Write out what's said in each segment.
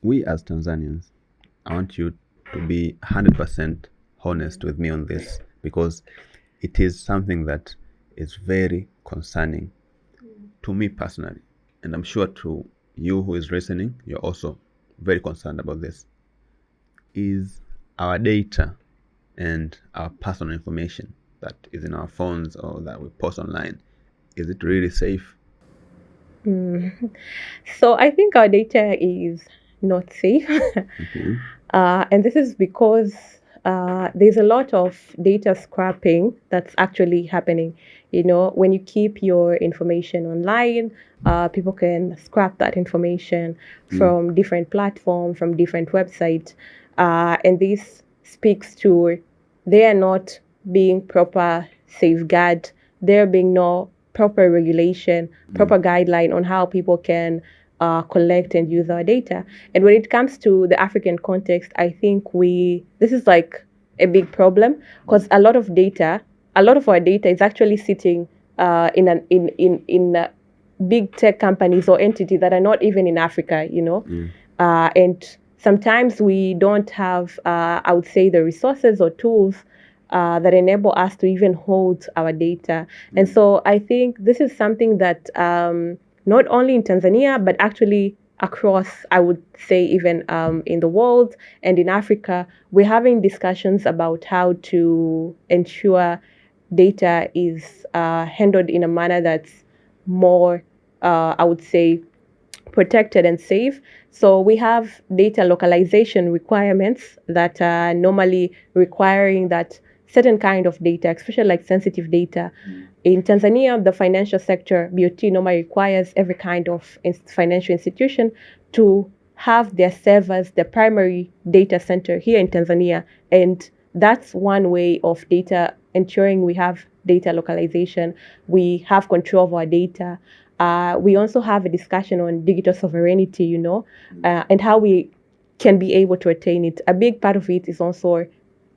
we as Tanzanians, I want you to be 100% honest with me on this because it is something that is very concerning to me personally. And I'm sure to you who is listening, you're also very concerned about this. Is our data and our personal information that is in our phones or that we post online, is it really safe? So I think our data is not safe. Okay. And this is because there's a lot of data scrapping that's actually happening. You know, when you keep your information online, people can scrap that information Mm. from different platforms, from different websites. And this speaks to they are not being proper safeguard, there being no proper regulation, Mm. proper guideline on how people can collect and use our data. And when it comes to the African context, I think this is like a big problem because a lot of our data is actually sitting in big tech companies or entities that are not even in Africa, you know. Yeah. And sometimes we don't have, I would say, the resources or tools that enable us to even hold our data. And so I think this is something that not only in Tanzania, but actually across, I would say, even in the world and in Africa, we're having discussions about how to ensure data is handled in a manner that's more, I would say, protected and safe. So we have data localization requirements that are normally requiring that certain kind of data, especially like sensitive data. In Tanzania, the financial sector, BOT normally requires every kind of financial institution to have their servers, their primary data center here in Tanzania. And that's one way of data ensuring we have data localization, we have control of our data. We also have a discussion on digital sovereignty, you know, and how we can be able to attain it. A big part of it is also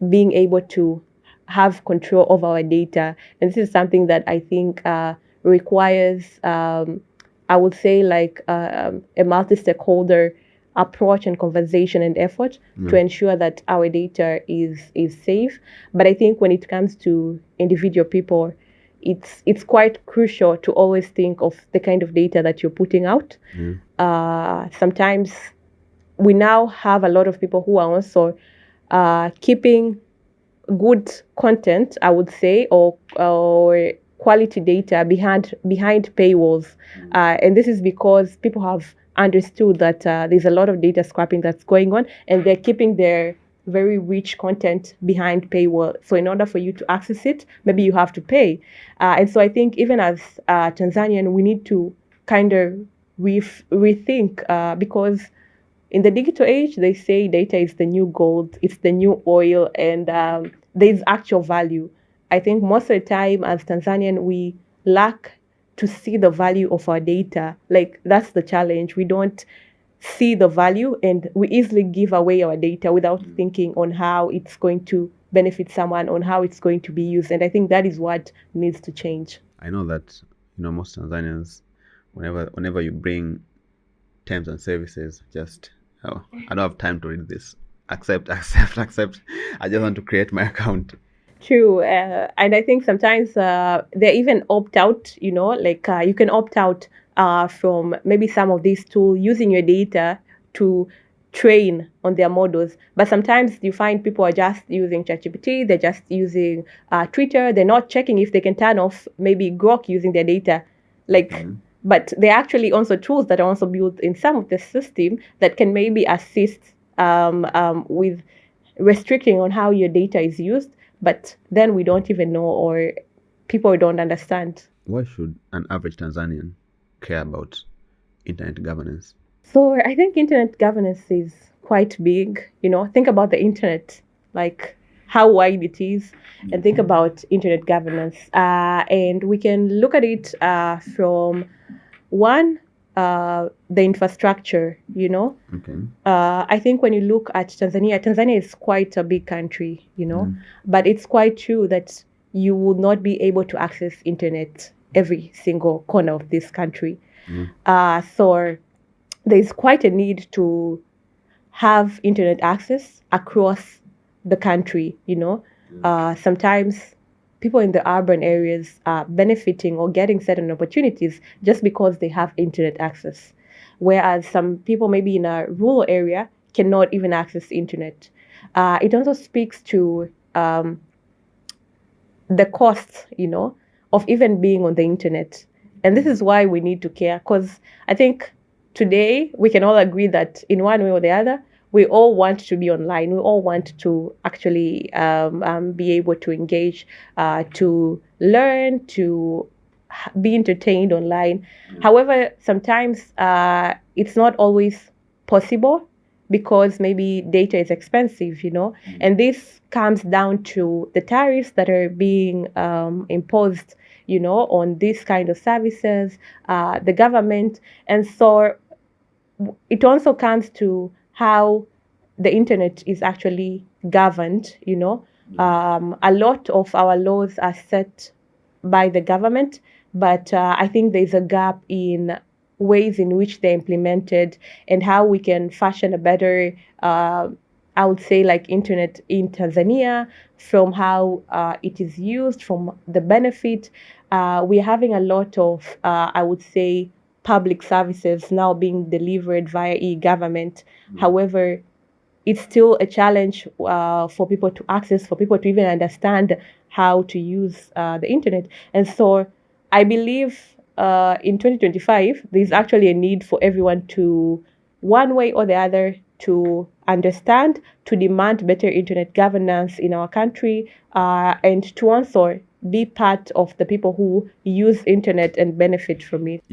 being able to have control of our data. And this is something that I think requires, I would say, like a multi stakeholder approach and conversation and effort to ensure that our data is safe. But I think when it comes to individual people, it's quite crucial to always think of the kind of data that you're putting out. Sometimes we now have a lot of people who are also keeping good content, I would say, or quality data behind paywalls, and this is because people have understood that there's a lot of data scrapping that's going on, and they're keeping their very rich content behind paywall. So in order for you to access it, maybe you have to pay. And so I think even as Tanzanian, we need to kind of rethink because in the digital age, they say data is the new gold, it's the new oil, and there's actual value. I think most of the time, as Tanzanian, we lack to see the value of our data. Like, that's the challenge. We don't see the value, and we easily give away our data without thinking on how it's going to benefit someone, on how it's going to be used. And I think that is what needs to change. I know that most Tanzanians, whenever you bring terms and services, just I don't have time to read this. Accept, accept, accept. I just want to create my account. True, and I think sometimes they even opt out. You know, like you can opt out from maybe some of these tools using your data to train on their models. But sometimes you find people are just using ChatGPT, they're just using Twitter, they're not checking if they can turn off maybe Grok using their data. Like, but they're actually also tools that are also built in some of the system that can maybe assist with restricting on how your data is used, but then we don't even know or people don't understand. Why should an average Tanzanian care about internet governance? So I think internet governance is quite big. You know, think about the internet, like how wide it is, and think about internet governance. And we can look at it from one, the infrastructure, you know. Okay. I think when you look at Tanzania, Tanzania is quite a big country, you know, but it's quite true that you will not be able to access internet every single corner of this country. So there's quite a need to have internet access across the country, you know. Sometimes people in the urban areas are benefiting or getting certain opportunities just because they have internet access, whereas some people maybe in a rural area cannot even access internet. It also speaks to the costs, you know, of even being on the internet. And this is why we need to care, because I think today we can all agree that in one way or the other, we all want to be online. We all want to actually be able to engage, to learn, to be entertained online. However, sometimes it's not always possible because maybe data is expensive, you know, and this comes down to the tariffs that are being imposed, you know, on this kind of services, the government. And so it also comes to how the internet is actually governed, you know. A lot of our laws are set by the government, but I think there's a gap in ways in which they're implemented and how we can fashion a better, I would say, like internet in Tanzania, from how it is used, from the benefit. We're having a lot of, I would say, public services now being delivered via e-government. However, it's still a challenge for people to access, for people to even understand how to use the internet. And so I believe in 2025, there's actually a need for everyone to, one way or the other, to understand, to demand better internet governance in our country, and to also be part of the people who use internet and benefit from it.